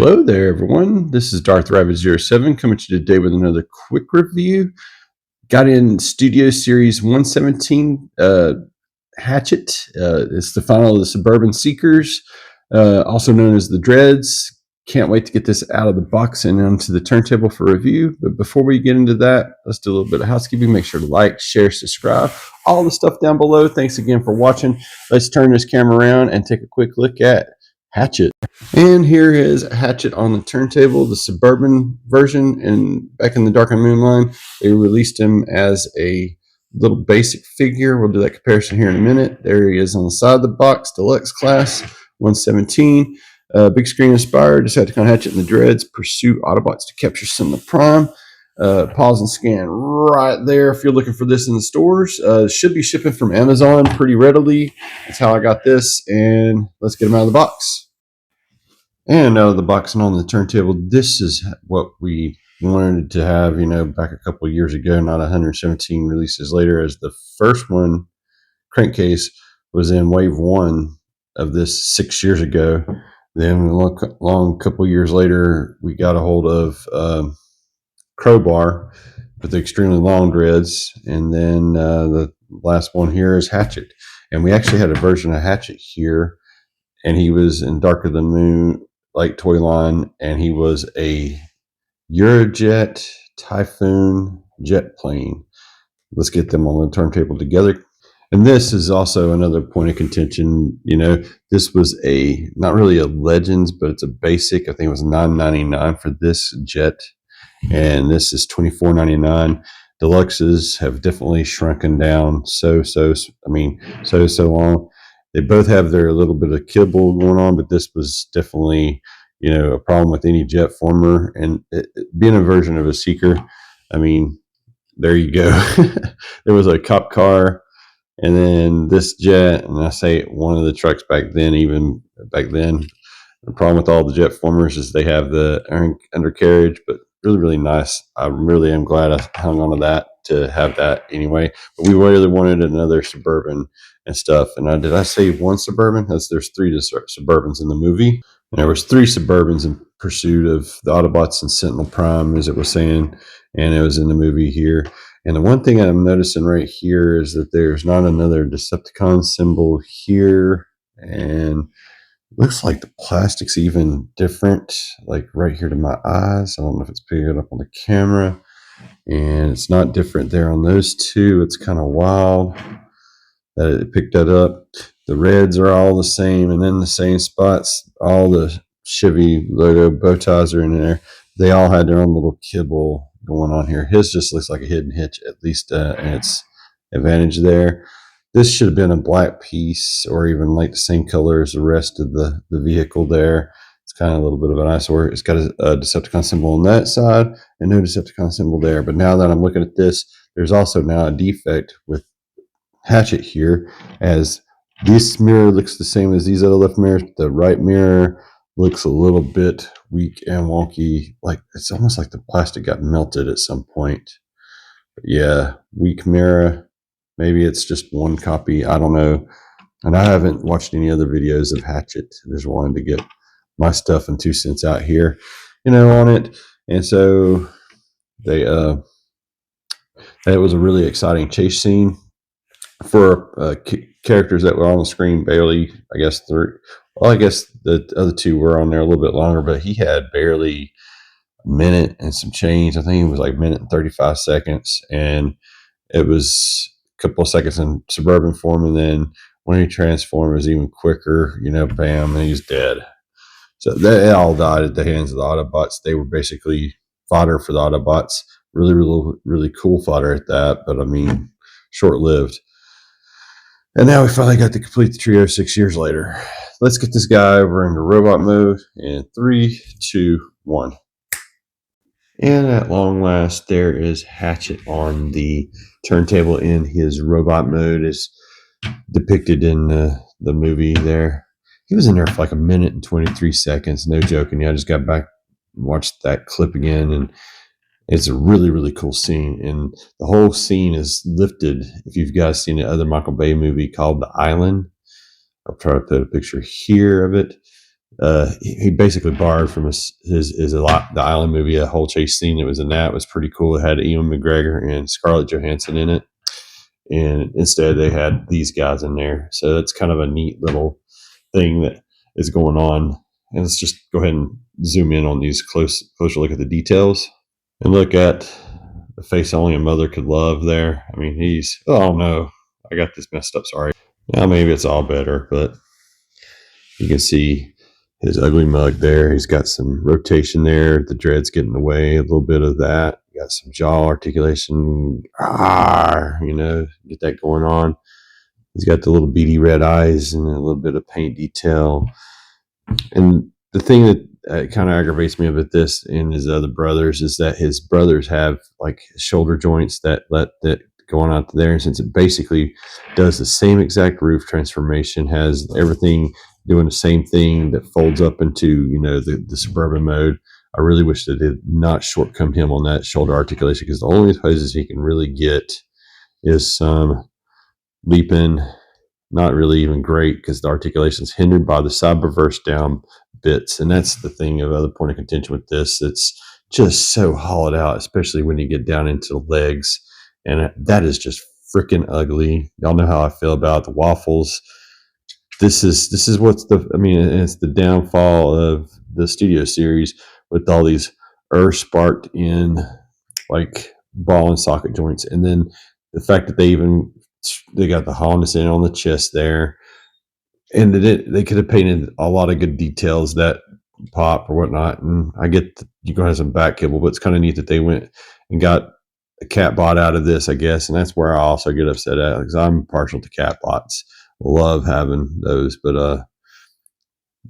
Hello there, everyone. This is Darth Rabbit07 coming to you today with another quick review. Got in Studio Series 117 Hatchet. It's the final of the Suburban Seekers, also known as the Dreads. Can't wait to get this out of the box and onto the turntable for review. But before we get into that, let's do a little bit of housekeeping. Make sure to like, share, subscribe, all the stuff down below. Thanks again for watching. Let's turn this camera around and take a quick look at Hatchet. And here is Hatchet on the turntable, the Suburban version. And back in the Dark and Moon line, they released him as a little basic figure. We'll do that comparison here in a minute. There he is on the side of the box, deluxe class, 117. Big screen inspired, Decepticon Hatchet and the Dreads pursue Autobots to capture Sentinel Prime. Pause and scan right there if you're looking for this in the stores. Should be shipping from Amazon pretty readily. That's how I got this, and let's get them out of the box. And out of the box and on the turntable, this is what we wanted to have, back a couple of years ago, not 117 releases later, as the first one, Crankcase, was in wave 1 of this 6 years ago. Then a long couple of years later, we got a hold of Crowbar with the extremely long dreads. And then the last one here is Hatchet. And we actually had a version of Hatchet here, and he was in Dark of the Moon Light toy line, and he was a Eurojet Typhoon jet plane. Let's get them on the turntable together. And this is also another point of contention. This was not really a Legends, but it's a basic. I think it was $9.99 for this jet, and this is $24.99. Deluxes have definitely shrunken down so long. They both have their little bit of kibble going on, but this was definitely, a problem with any jet former. And being a version of a Seeker, there you go. There was a cop car, and then this jet, and I say one of the trucks back then. The problem with all the jet formers is they have the undercarriage, but really, really nice. I really am glad I hung on to that to have that anyway. But we really wanted another Suburban and stuff. And did I say one Suburban? There's 3 Suburbans in the movie. And there was 3 Suburbans in pursuit of the Autobots and Sentinel Prime, as it was saying, and it was in the movie here. And the one thing I'm noticing right here is that there's not another Decepticon symbol here, and looks like the plastic's even different, like right here to my eyes. I don't know if it's picking it up on the camera, and it's not different there on those 2. It's kind of wild that it picked that up. The reds are all the same, and then the same spots. All the Chevy logo bow ties are in there. They all had their own little kibble going on here. His just looks like a hidden hitch, at least in its advantage there. This should have been a black piece, or even like the same color as the rest of the vehicle there. It's kind of a little bit of an eyesore. It's got a Decepticon symbol on that side and no Decepticon symbol there. But now that I'm looking at this, there's also now a defect with Hatchet here, as this mirror looks the same as these other left mirrors. The right mirror looks a little bit weak and wonky. Like it's almost like the plastic got melted at some point. But yeah, weak mirror. Maybe it's just one copy. I don't know. And I haven't watched any other videos of Hatchet. I just wanted to get my stuff and 2 cents out here, on it. And so it was a really exciting chase scene for characters that were on the screen barely, I guess, 3. Well, I guess the other 2 were on there a little bit longer, but he had barely a minute and some change. I think it was like a minute and 35 seconds. And it was a couple of seconds in Suburban form. And then when he transformed, it was even quicker, bam, and he's dead. So they all died at the hands of the Autobots. They were basically fodder for the Autobots. Really, really, really cool fodder at that. But short-lived. And now we finally got to complete the trio 6 years later. Let's get this guy over into robot mode in 3, 2, 1. And at long last, there is Hatchet on the turntable in his robot mode, as depicted in the movie there. He was in there for like a minute and 23 seconds. No joking. I just got back and watched that clip again, and it's a really, really cool scene. And the whole scene is lifted. If you've guys seen the other Michael Bay movie called The Island, I'll try to put a picture here of it. He basically borrowed from his a lot the Island movie. A whole chase scene that was in that was pretty cool. It had Ewan McGregor and Scarlett Johansson in it, and instead they had these guys in there. So that's kind of a neat little thing that is going on. And let's just go ahead and zoom in on these closer look at the details and look at the face only a mother could love there. I mean, oh no, I got this messed up. Sorry. Now maybe it's all better, but you can see his ugly mug there. He's got some rotation there. The dreads get in the way, a little bit of that. Got some jaw articulation. Get that going on. He's got the little beady red eyes and a little bit of paint detail. And the thing that kind of aggravates me about this and his other brothers is that his brothers have like shoulder joints that let that going out there. And since it basically does the same exact roof transformation, has everything doing the same thing that folds up into, the suburban mode. I really wish that it did not shortcome him on that shoulder articulation, because the only poses he can really get is some leaping. Not really even great because the articulation is hindered by the side reverse down bits. And that's the thing of other point of contention with this. It's just so hollowed out, especially when you get down into the legs. And that is just freaking ugly. Y'all know how I feel about the waffles. This is it's the downfall of the studio series with all these sparked in like ball and socket joints. And then the fact that they got the hollowness in on the chest there, and they could have painted a lot of good details that pop or whatnot. And I get you're gonna have some back kibble, but it's kind of neat that they went and got a cat bot out of this, I guess. And that's where I also get upset at, because I'm partial to cat bots. Love having those, but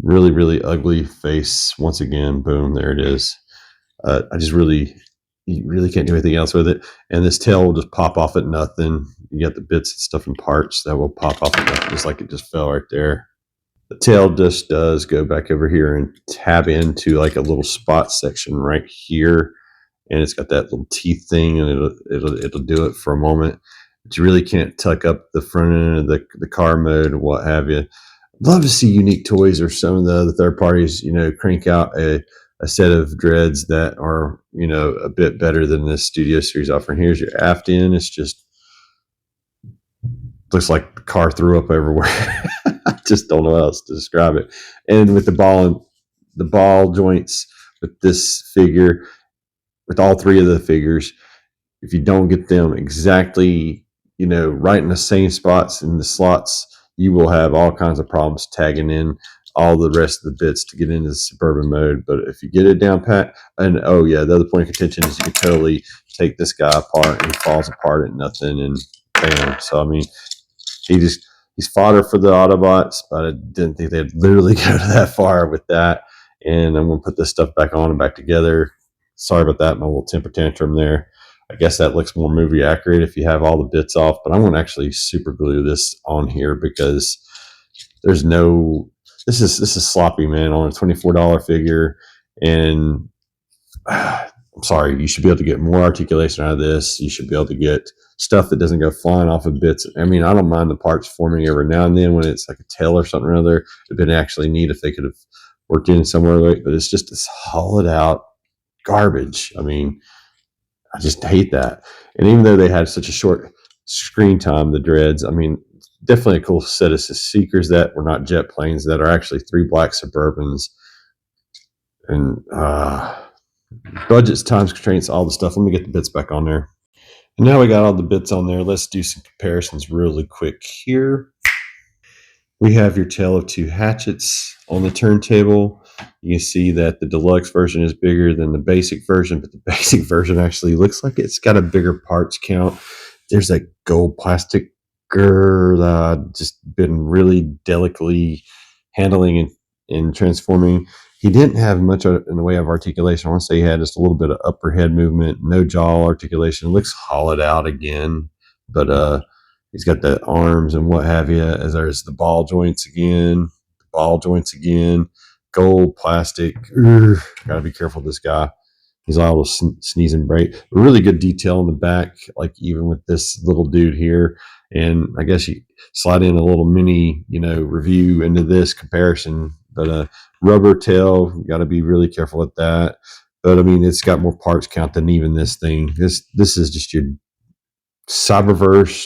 really, really ugly face once again. Boom, there it is. You really can't do anything else with it. And this tail will just pop off at nothing. You got the bits and stuff and parts that will pop off at nothing, just like it just fell right there. The tail just does go back over here and tab into like a little spot section right here. And it's got that little teeth thing, and it'll do it for a moment. But you really can't tuck up the front end of the car mode or what have you. Love to see unique toys or some of the other third parties, crank out a set of dreads that are, a bit better than this studio series offering. Here's your aft end. It's just looks like the car threw up everywhere. I just don't know how else to describe it. And with the ball joints with this figure, with all three of the figures, if you don't get them exactly, right in the same spots in the slots, you will have all kinds of problems tagging in all the rest of the bits to get into the suburban mode. But if you get it down pat, and oh yeah, the other point of contention is you can totally take this guy apart and he falls apart at nothing, and bam. So I mean, he's fodder for the Autobots, but I didn't think they'd literally go to that far with that. And I'm gonna put this stuff back on and back together. Sorry about that, my little temper tantrum there. I guess that looks more movie accurate if you have all the bits off, but I'm going to actually super glue this on here because there's no, this is sloppy, man, on a $24 figure. And I'm sorry, you should be able to get more articulation out of this. You should be able to get stuff that doesn't go flying off of bits. I mean, I don't mind the parts forming every now and then when it's like a tail or something or other. It'd been actually neat if they could have worked in somewhere, but it's just this hollowed out garbage. I mean, I just hate that. And even though they had such a short screen time, the dreads, I mean, definitely a cool set of Seekers that were not jet planes, that are actually 3 black Suburbans. And budgets, times constraints, all the stuff. Let me get the bits back on there. And now we got all the bits on there. Let's do some comparisons really quick here. We have your Tale of Two Hatchets on the turntable. You can see that the deluxe version is bigger than the basic version, but the basic version actually looks like it's got a bigger parts count. There's that gold plastic just been really delicately handling and transforming. He didn't have much in the way of articulation. I want to say he had just a little bit of upper head movement, no jaw articulation. It looks hollowed out again, but he's got the arms and what have you. As there's the ball joints again, gold plastic. Gotta be careful with this guy. He's liable to sneeze and break. A really good detail in the back, like even with this little dude here. And I guess you slide in a little mini, review into this comparison. But rubber tail, got to be really careful with that. But I mean, it's got more parts count than even this thing. This is just your Cyberverse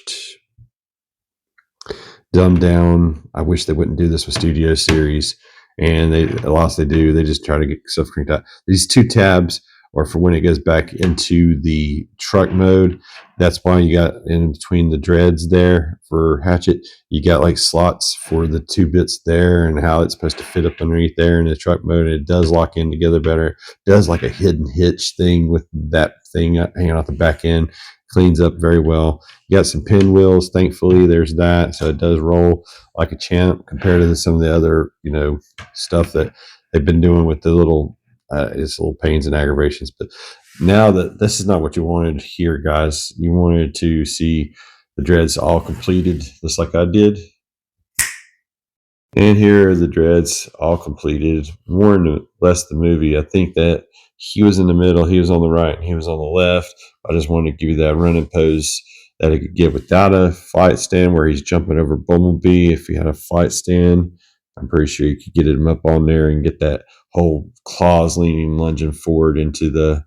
dumbed down. I wish they wouldn't do this with Studio Series, and a lot they do. They just try to get stuff cranked out. These two tabs are for when it goes back into the truck mode. That's why you got in between the dreads there for Hatchet. You got like slots for the two bits there and how it's supposed to fit up underneath there in the truck mode. And it does lock in together better. It does like a hidden hitch thing with that thing hanging out the back end. Cleans up very well. You got some pinwheels. Thankfully, there's that, so it does roll like a champ compared to some of the other, stuff that they've been doing with the little, it's little pains and aggravations. But now that this is not what you wanted here, guys, you wanted to see the dreads all completed, just like I did. And here are the dreads all completed. Warren less the movie. I think that he was in the middle, he was on the right, and he was on the left. I just wanted to give you that running pose that he could get without a fight stand where he's jumping over Bumblebee. If he had a fight stand, I'm pretty sure you could get him up on there and get that whole claws leaning, lunging forward into the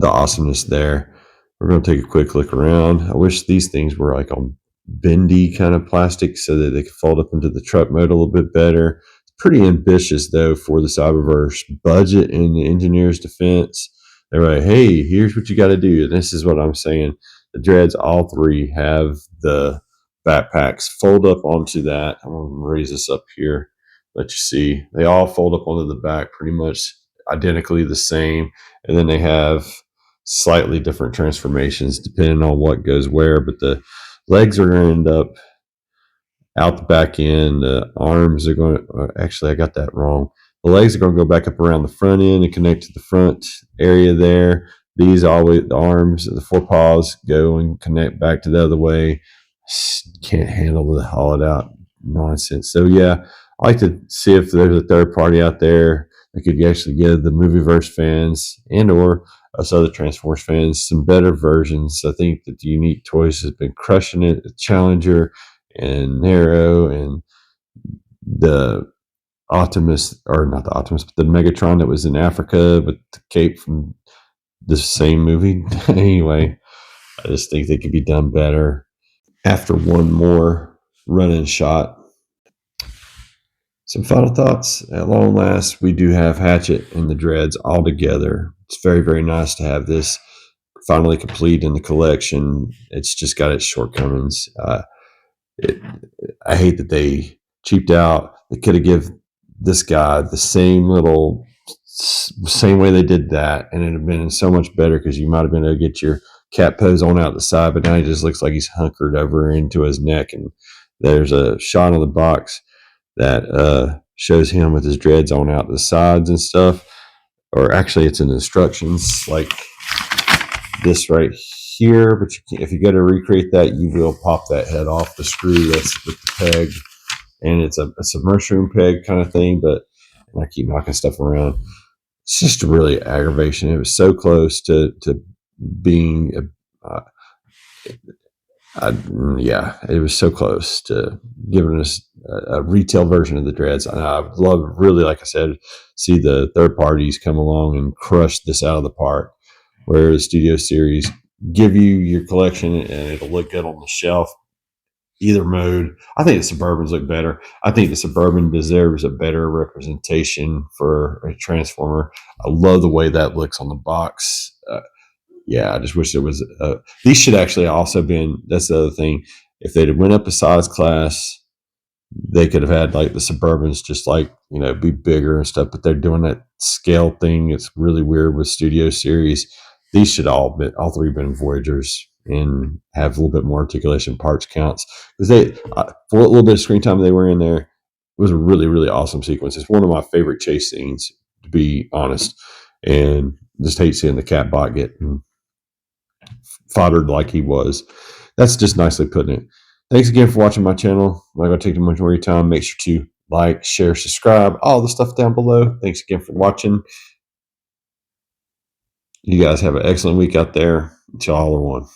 awesomeness there. We're going to take a quick look around. I wish these things were like on bendy kind of plastic so that they could fold up into the truck mode a little bit better. It's pretty ambitious though for the Cyberverse budget and the engineer's defense. They're like, hey, here's what you got to do. And this is what I'm saying. The dreads, all three, have the backpacks fold up onto that. I'm going to raise this up here, let you see. They all fold up onto the back pretty much identically the same. And then they have slightly different transformations depending on what goes where. But the legs are going to end up out the back end. The arms are going to, actually, I got that wrong. The legs are going to go back up around the front end and connect to the front area there. These always, the arms, the forepaws go and connect back to the other way. Can't handle the hollowed out nonsense. So yeah, I like to see if there's a third party out there that could actually give the Movieverse fans and or us other Transformers fans some better versions. I think that the Unique Toys has been crushing it. The Challenger and Nero and the Optimus, or not the Optimus, but the Megatron that was in Africa with the cape from the same movie. Anyway, I just think they could be done better. After one more run-in shot, some final thoughts. At long last, we do have Hatchet and the dreads all together. It's very, very nice to have this finally complete in the collection. It's just got its shortcomings. I hate that they cheaped out. They could have given this guy the same way they did that, and it'd have been so much better because you might have been able to get your cat pose on out the side, but now he just looks like he's hunkered over into his neck. And there's a shot of the box that shows him with his dreads on out the sides and stuff. Or actually, it's in instructions like this right here. But if you go to recreate that, you will pop that head off the screw that's with the peg. And it's a mushroom peg kind of thing, but I keep knocking stuff around. It's just really aggravation. It was so close to being, yeah, it was so close to giving us a retail version of the dreads. And I would love, really, like I said, see the third parties come along and crush this out of the park, where the Studio Series give you your collection and it'll look good on the shelf. Either mode. I think the Suburbans look better. I think the Suburban deserves a better representation for a Transformer. I love the way that looks on the box. Yeah, I just wish there was. These should actually also been. That's the other thing. If they'd went up a size class, they could have had like the Suburbans just like, be bigger and stuff. But they're doing that scale thing. It's really weird with Studio Series. These should all three been Voyagers and have a little bit more articulation, parts counts, because they for a little bit of screen time they were in there, it was a really, really awesome sequence. It's one of my favorite chase scenes, to be honest, and just hate seeing the cat bot get foddered like he was. That's just nicely putting it. Thanks again for watching my channel. I'm not going to take too much more of your time. Make sure to like, share, subscribe, all the stuff down below. Thanks again for watching. You guys have an excellent week out there. Until all are one.